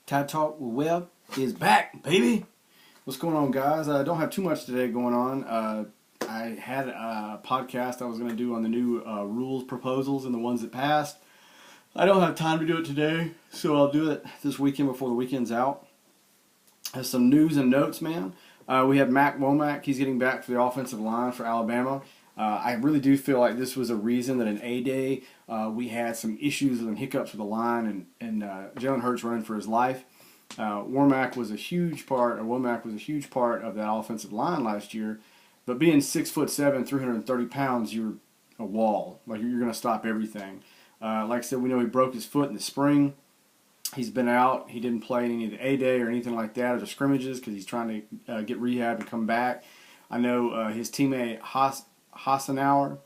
Tad Talk with Webb is back, baby. What's going on, guys? I don't have too much today going on. I had a podcast I was going to do on the new rules proposals and the ones that passed. I don't have time to do it today, so I'll do it this weekend before the weekend's out. Has some news and notes, man. We had Womack. He's getting back for the offensive line for Alabama. I really do feel like this was a reason that in A-Day we had some issues and hiccups with the line, and Jalen Hurts running for his life. Womack was a huge part of that offensive line last year. But being 6'7", 330 pounds, you're a wall. Like you're going to stop everything. Like I said, we know he broke his foot in the spring. He's been out. He didn't play any of the A-Day or anything like that or the scrimmages because he's trying to get rehab and come back. I know his teammate Hassanauer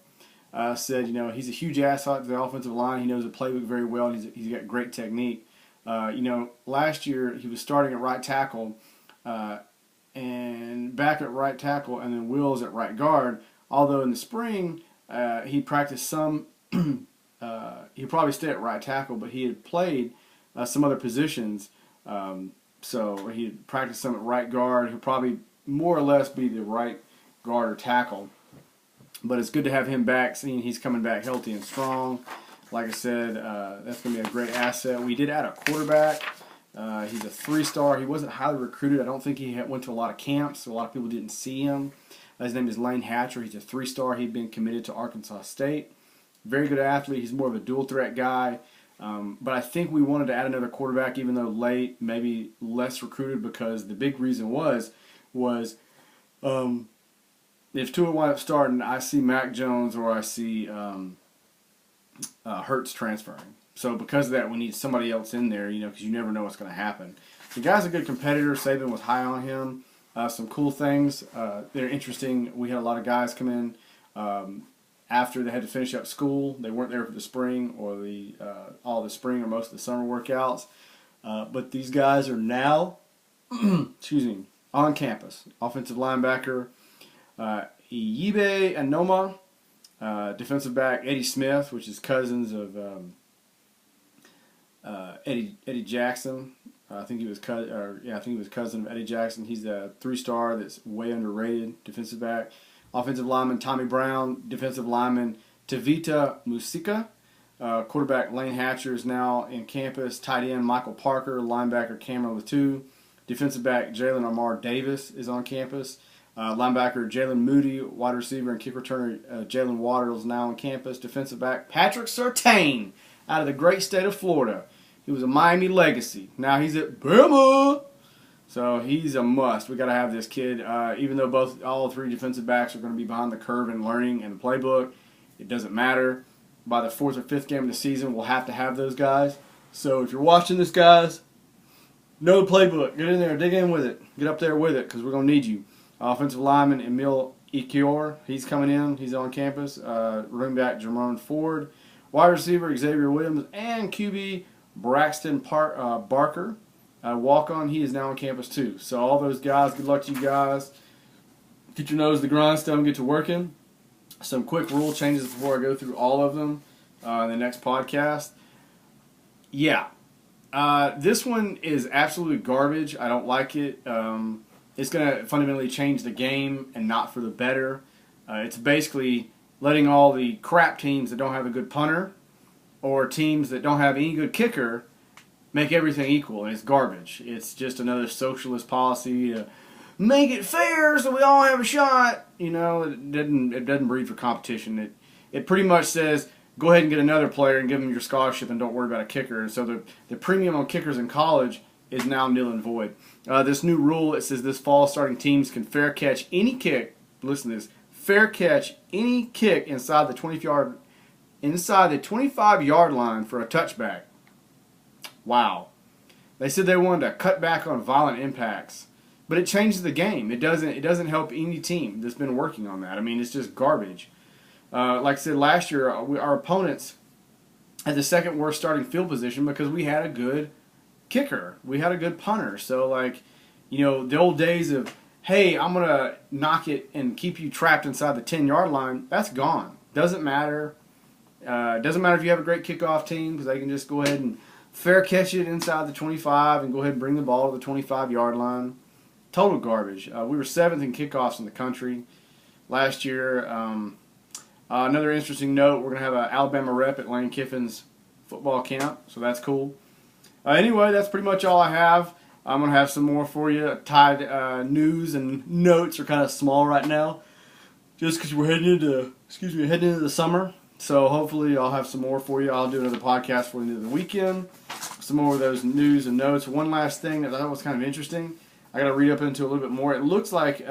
said, he's a huge asset to the offensive line. He knows the playbook very well, and he's got great technique. Last year he was starting at right tackle and back at right tackle, and then Wills at right guard. Although in the spring he practiced some, he'd probably stay at right tackle, but he had played some other positions. So he practiced some at right guard. He'll probably more or less be the right guard or tackle. But it's good to have him back, seeing he's coming back healthy and strong. Like I said, that's going to be a great asset. We did add a quarterback. He's a 3-star. He wasn't highly recruited. I don't think he went to a lot of camps, so a lot of people didn't see him. His name is Lane Hatcher. He's a 3-star. He'd been committed to Arkansas State. Very good athlete. He's more of a dual-threat guy. But I think we wanted to add another quarterback, even though late, maybe less recruited, because the big reason was if Tua winds up starting, I see Mac Jones or I see Hurts transferring. So because of that, we need somebody else in there, because you never know what's going to happen. The guy's a good competitor. Saban was high on him. Some cool things. They're interesting. We had a lot of guys come in after they had to finish up school. They weren't there for the spring or all the spring or most of the summer workouts. But these guys are now, on campus. Offensive linebacker Iyibe Anoma, defensive back Eddie Smith, which is cousins of Eddie Jackson. I think he was cousin of Eddie Jackson. He's a 3-star that's way underrated defensive back. Offensive lineman Tommy Brown, defensive lineman Tavita Musika, quarterback Lane Hatcher is now in campus. Tight end Michael Parker, linebacker Cameron Latu, defensive back Jalen Amar Davis is on campus. Linebacker Jalen Moody, wide receiver and kick returner Jalen Waters now on campus. Defensive back Patrick Surtain out of the great state of Florida. He was a Miami legacy. Now he's at Bama. So he's a must. We got to have this kid. Even though all three defensive backs are going to be behind the curve in learning and the playbook, it doesn't matter. By the 4th or 5th game of the season, we'll have to have those guys. So if you're watching this, guys, know the playbook. Get in there, dig in with it, get up there with it, because we're going to need you. Offensive lineman Emil Ikior, he's coming in. He's on campus. Running back Jerome Ford, wide receiver Xavier Williams, and QB Braxton Barker. Walk-on, he is now on campus too. So all those guys, good luck to you guys. Get your nose to the grindstone, get to working. Some quick rule changes before I go through all of them in the next podcast. Yeah. This one is absolutely garbage. I don't like it. It's going to fundamentally change the game and not for the better. It's basically letting all the crap teams that don't have a good punter or teams that don't have any good kicker make everything equal, and it's garbage. It's just another socialist policy to make it fair so we all have a shot. It doesn't breed for competition. It pretty much says go ahead and get another player and give them your scholarship and don't worry about a kicker. And so the premium on kickers in college is now nil and void. This new rule, it says this fall starting teams can fair catch any kick. Listen to this: fair catch any kick inside the 25-yard line for a touchback. Wow. They said they wanted to cut back on violent impacts, but it changes the game. It doesn't help any team that's been working on that. I mean, it's just garbage. Like I said, last year our opponents had the second worst starting field position because we had a good kicker. We had a good punter. So the old days of, hey, I'm going to knock it and keep you trapped inside the 10-yard line, that's gone. Doesn't matter. It doesn't matter if you have a great kickoff team because they can just go ahead and fair catch it inside the 25 and go ahead and bring the ball to the 25-yard line. Total garbage. We were 7th in kickoffs in the country last year. Another interesting note, we're going to have an Alabama rep at Lane Kiffin's football camp, so that's cool. Anyway, that's pretty much all I have. I'm going to have some more for you. Tide news and notes are kind of small right now, just because we're heading into the summer. So hopefully I'll have some more for you. I'll do another podcast for the end of the weekend. Some more of those news and notes. One last thing that I thought was kind of interesting. I got to read up into a little bit more. It looks like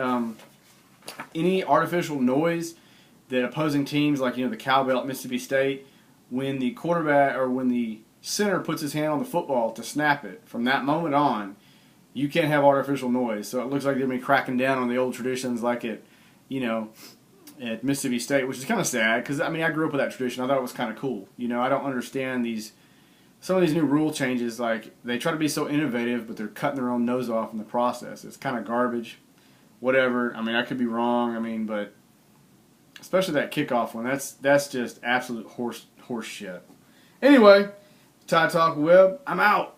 any artificial noise that opposing teams, like the cowbell at Mississippi State, when the quarterback or when the center puts his hand on the football to snap it, from that moment on, you can't have artificial noise. So it looks like they're going to be cracking down on the old traditions like at Mississippi State, which is kind of sad because, I grew up with that tradition. I thought it was kind of cool. I don't understand some of these new rule changes. Like, they try to be so innovative, but they're cutting their own nose off in the process. It's kind of garbage. Whatever. I could be wrong. But especially that kickoff one, that's just absolute horse shit. Anyway, Tide Talk Web, I'm out.